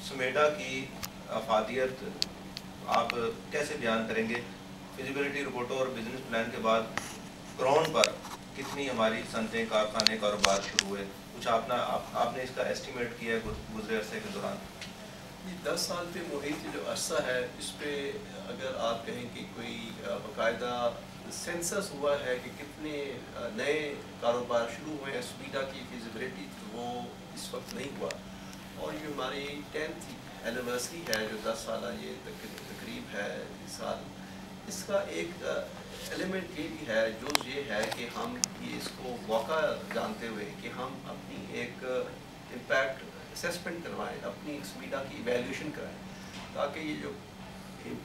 سمیٹا کی افادیت آپ کیسے بیان کریں گے؟ فیزیبلٹی رپورٹوں اور بزنس پلان کے بعد گراؤنڈ پر کتنی ہماری صنعتیں، کارخانے، کاروبار شروع ہوئے؟ کچھ آپ نے اس کا ایسٹیمیٹ کیا ہے گزرے عرصے کے دوران؟ 10 سال پہ محیط جو عرصہ ہے اس پہ اگر آپ کہیں کہ کوئی باقاعدہ سینسس ہوا ہے کہ کتنے نئے کاروبار شروع ہوئے ہیں سمیٹا کی فیزیبلٹی، تو وہ اس وقت نہیں ہوا. اور یہ ہماری 10th اینیورسری ہے جو 10 سالہ یہ تقریب ہے اس سال. اس کا ایک ایلیمنٹ یہ بھی ہے جو یہ ہے کہ ہم یہ اس کو موقع جانتے ہوئے کہ ہم اپنی ایک امپیکٹ اسیسمنٹ کروائیں، اپنی سمیٹا کی ایویلیوشن کرائیں، تاکہ یہ جو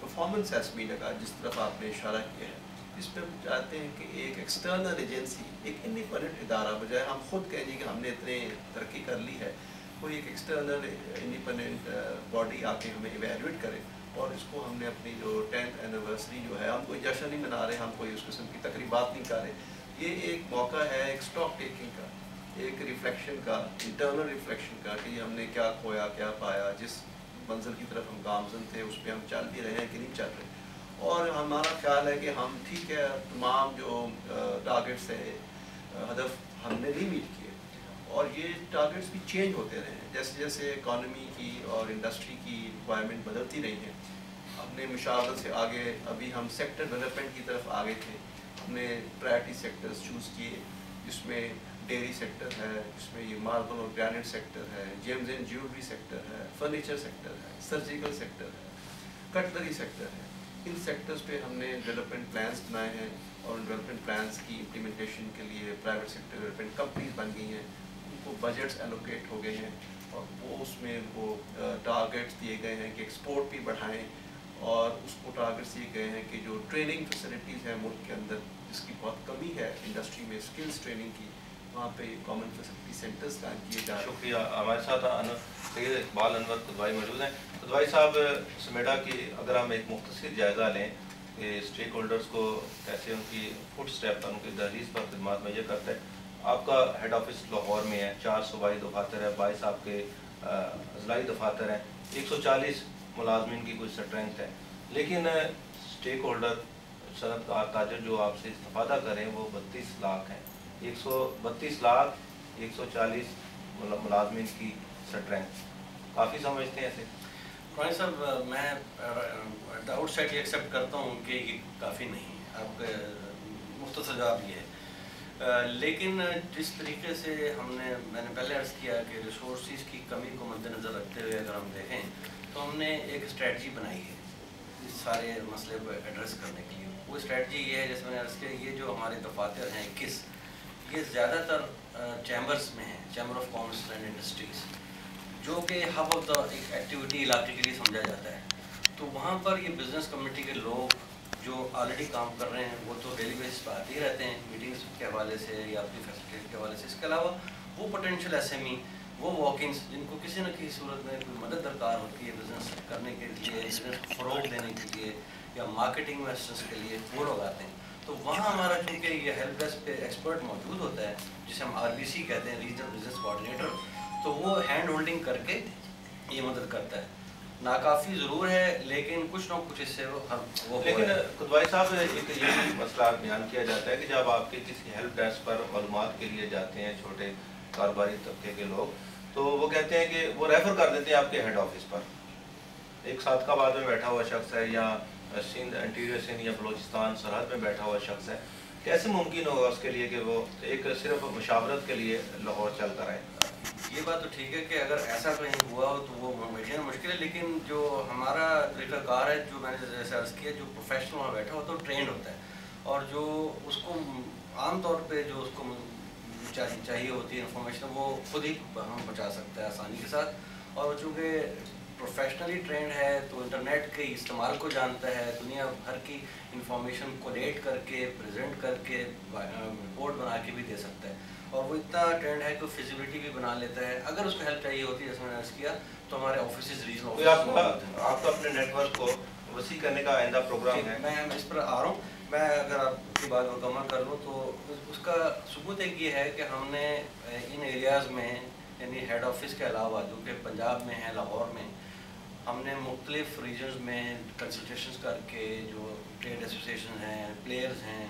پرفارمنس ہے سمیٹا کا جس طرف آپ نے اشارہ کیا ہے، اس پہ ہم چاہتے ہیں کہ ایک ایکسٹرنل ایجنسی، ایک انڈیپینڈنٹ ادارہ، بجائے ہم خود کہیں گے کہ ہم نے اتنے ترقی کر لی ہے، کوئی ایک ایکسٹرنل انڈیپینڈنٹ باڈی آ کے ہمیں ایویلیویٹ کرے. اور اس کو ہم نے اپنی جو 10th اینیورسری جو ہے، ہم کوئی جشن نہیں منا رہے، ہم کوئی اس قسم کی تقریبات نہیں کر رہے. یہ ایک موقع ہے ایک اسٹاک ٹیکنگ کا، ایک ریفلیکشن کا، انٹرنل ریفلیکشن کا کہ ہم نے کیا کھویا، کیا پایا، جس منزل کی طرف ہم گامزن تھے اس پہ ہم چل بھی رہے ہیں کہ نہیں چل رہے. اور ہمارا خیال ہے کہ ہم ٹھیک ہے تمام جو ٹارگیٹس تھے، ہدف ہم نے نہیں میٹ کیے. اور یہ ٹارگیٹس بھی چینج ہوتے رہے ہیں جیسے جیسے اکانومی کی اور انڈسٹری کی ریکوائرمنٹ بدلتی رہی ہیں. ہم نے مشاورت سے آگے، ابھی ہم سیکٹر ڈیولپمنٹ کی طرف آگے تھے، ہم نے پرائرٹی سیکٹرز چوز کیے جس میں ڈیری سیکٹر ہے، اس میں یہ ماربل اور گرینائٹ سیکٹر ہے، جیمز اینڈ جیولری سیکٹر ہے، فرنیچر سیکٹر ہے، سرجیکل سیکٹر ہے، کٹلری سیکٹر ہے. ان سیکٹرز پہ ہم نے ڈیولپمنٹ پلانس بنائے ہیں اور ڈیولپمنٹ پلانس کی امپلیمنٹیشن کے لیے پرائیویٹ سیکٹر ڈیولپمنٹ کمپنیز بن گئی ہیں. ان کو بجٹس ایلوکیٹ ہو گئے ہیں اور وہ اس میں ان کو ٹارگیٹس دیے گئے ہیں کہ ایکسپورٹ بھی بڑھائیں. اور اس کو ٹارگیٹس دیے گئے ہیں کہ جو ٹریننگ فیسلٹیز ہیں ملک کے اندر جس کی بہت کمی ہے انڈسٹری میں اسکلز ٹریننگ کی، وہاں پہ کامن فیسلٹی سینٹرز قائم کیے جا رہے ہیں. شکریہ. ہمارے ساتھ سید اقبال انور قدوائی موجود ہیں. قدوائی صاحب، سمیٹا کی اگر ہم ایک مختصر جائزہ لیں کہ اسٹیک ہولڈرز کو کیسے ان کی فٹ اسٹیپ پر، ان کی دہلیز پر خدمات مہیا کرتا ہے. آپ کا ہیڈ آفس لاہور میں ہے، 4 صوبائی دفاتر ہے، 22 آپ کے اضلاعی دفاتر ہیں، 140 ملازمین کی کچھ اسٹرینتھ ہے. لیکن اسٹیک ہولڈر، صنعت کار، تاجر جو آپ سے استفادہ کریں وہ 32 لاکھ ہیں. 132 لاکھ 140 ملازمین کی اسٹرینتھ کافی سمجھتے ہیں ایسے؟ قرآن صاحب، میں آؤٹ سائڈ یہ ایکسیپٹ کرتا ہوں کہ یہ کافی نہیں ہے. آپ کا مختصر جواب یہ ہے. لیکن جس طریقے سے میں نے پہلے عرض کیا کہ ریسورسز کی کمی کو مد نظر رکھتے ہوئے اگر ہم دیکھیں تو ہم نے ایک اسٹریٹجی بنائی ہے اس سارے مسئلے کو ایڈریس کرنے کے لیے. وہ اسٹریٹجی یہ ہے، جیسے میں نے عرض کیا، یہ جو ہمارے دفاتر ہیں 21، یہ زیادہ تر چیمبرز میں ہیں، chamber of commerce and industries, جو کہ ہب آف دا ایکٹیویٹی علاقے کے لیے سمجھا جاتا ہے. تو وہاں پر یہ بزنس کمیونٹی کے لوگ جو آلریڈی کام کر رہے ہیں وہ تو ڈیلی بیسس پہ آتے ہی رہتے ہیں میٹنگس کے حوالے سے یا اپنی فیسلٹیز کے حوالے سے. اس کے علاوہ وہ پوٹینشیل ایس ایم ای، وہ واکنگس جن کو کسی نہ کسی صورت میں کوئی مدد درکار ہوتی ہے بزنس کرنے کے لیے، بزنس کو فروغ دینے کے لیے یا مارکیٹنگ میں اسسٹنس کے لیے، وہ لوگ آتے ہیں. تو وہاں ہمارا چونکہ یہ ہیلپ ڈیسک پہ ایکسپرٹ موجود ہوتا ہے جسے ہم RBC کہتے ہیں، ریجنل بزنس کوآرڈینیٹر، تو وہ ہینڈ ہولڈنگ کر کے یہ مدد کرتا ہے. ناکافی ضرور ہے لیکن کچھ نہ کچھ اس سے وہ لیکن قدوائی صاحب، ایک یہ مسئلہ بیان کیا جاتا ہے کہ جب آپ کے کسی ہیلپ ڈیسک پر معلومات کے لیے جاتے ہیں چھوٹے کاروباری طبقے کے لوگ، تو وہ کہتے ہیں کہ وہ ریفر کر دیتے ہیں آپ کے ہیڈ آفس پر. ایک صادق آباد میں بیٹھا ہوا شخص ہے یا سندھ، انٹیریئر سندھ یا بلوچستان سرحد میں بیٹھا ہوا شخص ہے، کیسے ممکن ہوگا اس کے لیے کہ وہ ایک صرف مشاورت کے لیے لاہور چل کر آئے؟ یہ بات تو ٹھیک ہے کہ اگر ایسا کہیں ہوا ہو تو وہ ہمیشہ مشکل ہے. لیکن جو ہمارا طریقہ کار ہے، جو میں نے جیسے عرض کیا، جو پروفیشنل وہاں بیٹھا ہوتا ہے وہ ٹرینڈ ہوتا ہے، اور جو اس کو عام طور پہ جو اس کو چاہیے ہوتی ہے انفارمیشن وہ خود ہی ہم پہنچا سکتا ہے آسانی کے ساتھ. اور چونکہ پروفیشنلی ٹرینڈ ہے تو انٹرنیٹ کے استعمال کو جانتا ہے، دنیا بھر کی انفارمیشن کولیٹ کر کے، پریزنٹ کر کے، رپورٹ بنا کے بھی دے سکتا ہے. اور وہ اتنا ٹرینڈ ہے کہ فیزیبلٹی بھی بنا لیتا ہے. اگر اس کو ہیلپ چاہیے ہوتی ہے جیسے میں نے عرض کیا تو ہمارے آفیسز ریجنل آپ کا اپنے نیٹ ورک کو وسیع کرنے کا آئندہ پروگرام ہے؟ میں اس پر آ رہا ہوں. میں اگر آپ کی بات مکمل کر لوں تو اس کا ثبوت ایک یہ ہے کہ ہم نے ان ایریاز میں، یعنی ہیڈ آفس کے علاوہ جو کہ پنجاب میں ہے، لاہور میں، ہم نے مختلف ریجنز میں کنسلٹیشنز کر کے جو ٹریڈ ایسوسیشن ہیں، پلیئرز ہیں،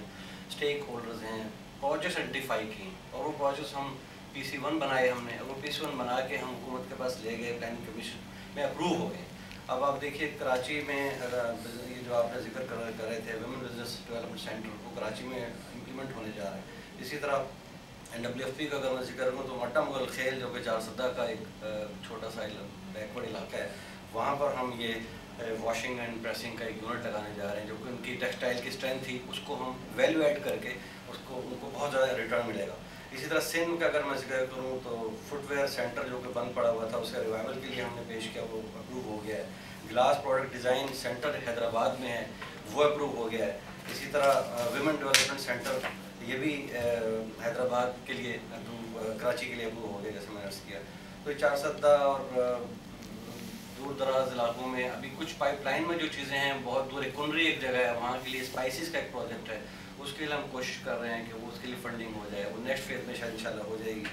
اسٹیک ہولڈرز ہیں، پروجیکٹس آئیڈینٹیفائی کی اور وہ پروجیکٹس ہم PC1 بنائے ہم نے، اور وہ PC1 بنا کے ہم حکومت کے پاس لے گئے، پلاننگ کمیشن میں اپروو ہو گئے۔ اب آپ دیکھیے کراچی میں یہ جو آپ نے ذکر کر رہے تھے ویمن بزنس ڈیولپمنٹ سینٹر، وہ کراچی میں امپلیمنٹ ہونے جا رہا ہے۔ اسی طرح NWFP کا اگر میں ذکر کروں تو مٹا مغل خیل جو کہ چارسدہ کا ایک چھوٹا سا بیکورڈ علاقہ ہے، وہاں پر ہم یہ واشنگ اینڈ پریسنگ کا ایک یونٹ لگانے جا رہے ہیں، جو کہ ان کی ٹیکسٹائل کی اسٹرینتھ تھی، اس کو ہم ویلیو ایڈ کر کے ان کو بہت زیادہ ریٹرن ملے گا۔ اسی طرح سندھ کا اگر میں ذکر کروں تو فٹ ویئر سینٹر جو کہ بند پڑا ہوا تھا، اس کا ریوائول کے لیے ہم نے پیش کیا، وہ اپروو ہو گیا ہے۔ Glass product design centre Hyderabad میں ہے، وہ اپروو ہو گیا ہے۔ اسی طرح ویمن ڈیولپمنٹ سینٹر یہ بھی حیدرآباد کے لیے کراچی کے لیے اپروو ہو گیا، جیسے میں نے عرض کیا۔ تو چارسدہ اور دور دراز علاقوں میں ابھی کچھ پائپ لائن میں جو چیزیں ہیں، بہت دور کنری ایک جگہ ہے، وہاں کے لیے اسپائسیز کا ایک پروجیکٹ ہے، اس کے لیے ہم کوشش کر رہے ہیں کہ وہ اس کے لیے فنڈنگ ہو جائے، وہ نیکسٹ فیز میں شاید انشاءاللہ ہو جائے گی۔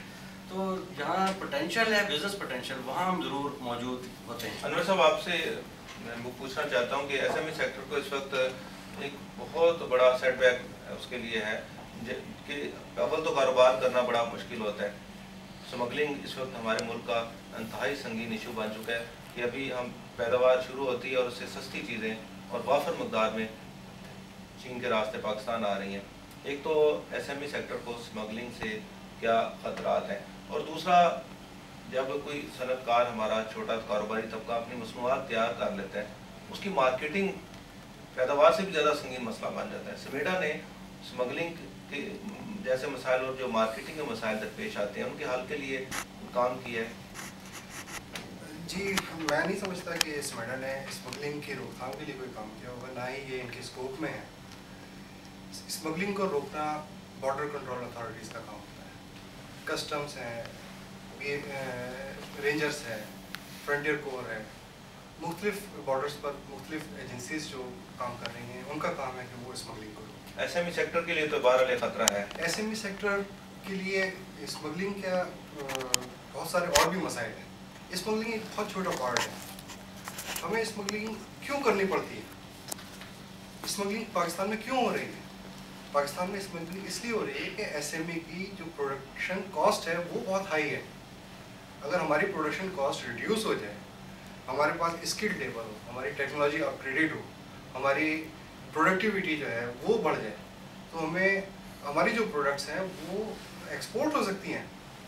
تو جہاں پوٹینشیل ہے، بزنس پوٹینشیل، وہاں ہم ضرور موجود ہوتے ہیں۔ انور صاحب، آپ سے میں پوچھنا چاہتا ہوں کہ SME سیکٹر کو اس وقت ایک بہت بڑا سیٹ بیک اس کے لیے ہے کہ اول تو کاروبار کرنا بڑا مشکل ہوتا ہے۔ اسمگلنگ اس وقت ہمارے ملک کا انتہائی سنگین ایشو بن چکا ہے کہ ابھی ہم پیداوار شروع ہوتی ہے اور اس سے سستی چیزیں اور وافر مقدار میں چین کے راستے پاکستان آ رہی ہیں۔ ایک تو SME سیکٹر کو اسمگلنگ سے کیا خطرات ہیں، اور دوسرا جب کوئی صنعت کار ہمارا چھوٹا کاروباری طبقہ اپنی مصنوعات تیار کر لیتا ہے، اس کی مارکیٹنگ پیداوار سے بھی زیادہ سنگین مسئلہ بن جاتا ہے۔ سمیڈا نے اسمگلنگ کے جیسے مسائل اور جو مارکیٹنگ کے مسائل درپیش آتے ہیں، ان کے حل کے لیے کام کیا ہے؟ جی، میں نہیں سمجھتا کہ سمیڈا نے اسمگلنگ کی روک تھام کے لیے کوئی کام کیا ہوگا، نہ ہی یہ ان کے اسکوپ میں ہے۔ اسمگلنگ کو روکنا بارڈر کنٹرول اتھارٹیز کا کام ہوتا ہے، کسٹمز ہیں، رینجرز ہے، فرنٹیئر کور ہے، مختلف بارڈرز پر مختلف ایجنسیز جو کام کر رہی ہیں، ان کا کام ہے کہ وہ اسمگلنگ کو روکیں۔ SME سیکٹر کے لیے تو بہرحال خطرہ ہے۔ SME سیکٹر کے لیے اسمگلنگ کا بہت سارے اور بھی مسائل ہیں۔ اسمگلنگ ایک بہت چھوٹا پارٹ ہے۔ ہمیں اسمگلنگ کیوں کرنی پڑتی ہے؟ اسمگلنگ پاکستان میں کیوں ہو رہی ہے؟ پاکستان میں اسمگلنگ اس لیے ہو رہی ہے کہ SME کی جو پروڈکشن کاسٹ ہے وہ بہت ہائی ہے۔ اگر ہماری پروڈکشن کاسٹ ریڈیوس ہو جائے، ہمارے پاس اسکل لیبر ہو، ہماری ٹیکنالوجی اپ گریڈیڈ ہو، ہماری پروڈکٹیوٹی جو ہے وہ بڑھ جائے، تو ہمیں ہماری جو پروڈکٹس ہیں وہ ایکسپورٹ ہو سکتی ہیں،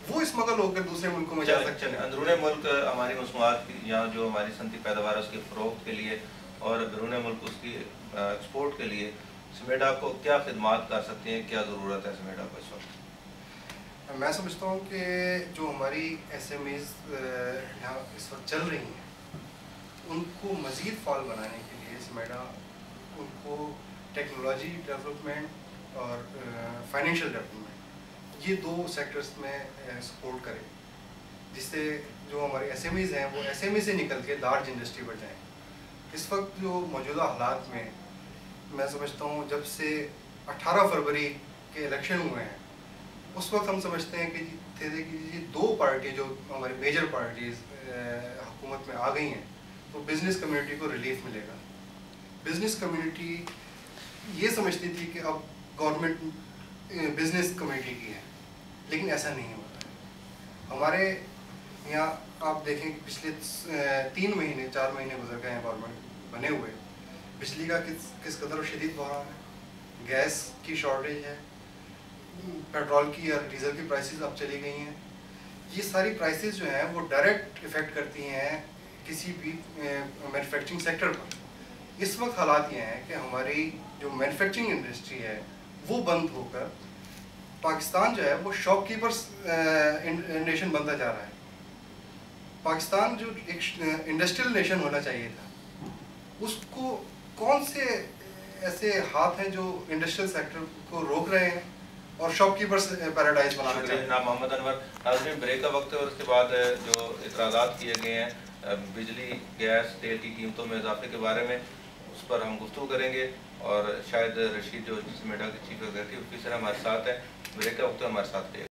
وہ اسمگل ہو کر دوسرے ملکوں میں جا سکتے ہیں۔ اندرون ملک ہماری مصنوعات یا جو ہماری صنعتی پیداوار ہے اس کی فروخت کے لیے اور بیرون ملک اس کی ایکسپورٹ کے لیے سمیڈا کو کیا خدمات کر سکتی ہیں، کیا ضرورت ہے سمیڈا کو اس وقت؟ میں سمجھتا ہوں کہ جو ہماری SMEs یہاں اس وقت چل رہی ہیں، ان کو مزید فعال بنانے کے لیے سمیڈا ان کو ٹیکنالوجی ڈیولپمنٹ اور فائنینشیل ڈیولپمنٹ، یہ دو سیکٹرز میں سپورٹ کرے، جس سے جو ہمارے SMEs ہیں وہ SME سے نکل کے لارج انڈسٹری بڑھ جائیں۔ اس وقت جو موجودہ حالات میں میں سمجھتا ہوں جب سے 18 فروری کے الیکشن ہوئے ہیں، اس وقت ہم سمجھتے ہیں کہ یہ دو پارٹی جو ہماری میجر پارٹیز حکومت میں آ گئی ہیں، تو بزنس کمیونٹی کو ریلیف ملے گا۔ بزنس کمیونٹی یہ سمجھتی تھی کہ اب گورنمنٹ بزنس کمیونٹی کی ہے، لیکن ایسا نہیں ہو رہا ہے۔ ہمارے یہاں آپ دیکھیں کہ پچھلے 4 مہینے گزر گئے ہیں گورنمنٹ بنے ہوئے، بجلی کا کس قدر شدید بحران ہے، گیس کی شارٹیج ہے، پیٹرول کی اور ڈیزل کی پرائسز اب چلی گئی ہیں۔ یہ ساری پرائسز جو ہیں وہ ڈائریکٹ افیکٹ کرتی ہیں کسی بھی مینوفیکچرنگ سیکٹر پر۔ اس وقت حالات یہ ہیں کہ ہماری جو مینوفیکچرنگ انڈسٹری ہے وہ بند ہو کر پاکستان جو ہے وہ شاپ کیپرس نیشن بنتا جا رہا ہے۔ پاکستان جو ایک انڈسٹریل نیشن ہونا چاہیے تھا، اس کو کون سے ایسے ہاتھ ہیں جو انڈسٹریل سیکٹر کو روک رہے ہیں اور شاپ کیپرس پیراڈائز بنانا چاہتے ہیں؟ جناب محمد انور، ناظرین بریک کا وقت ہے اور اس کے بعد جو اعتراضات کیے گئے ہیں بجلی، گیس، تیل کی قیمتوں میں اضافے کے بارے میں، اس پر ہم گفتگو کریں گے، اور شاید رشید جو سمیڈا کے چیف ایگزیکٹو آفیسر ہمارے ساتھ ہیں، بریک کا وقت ہے، ہمارے ساتھ رہیے۔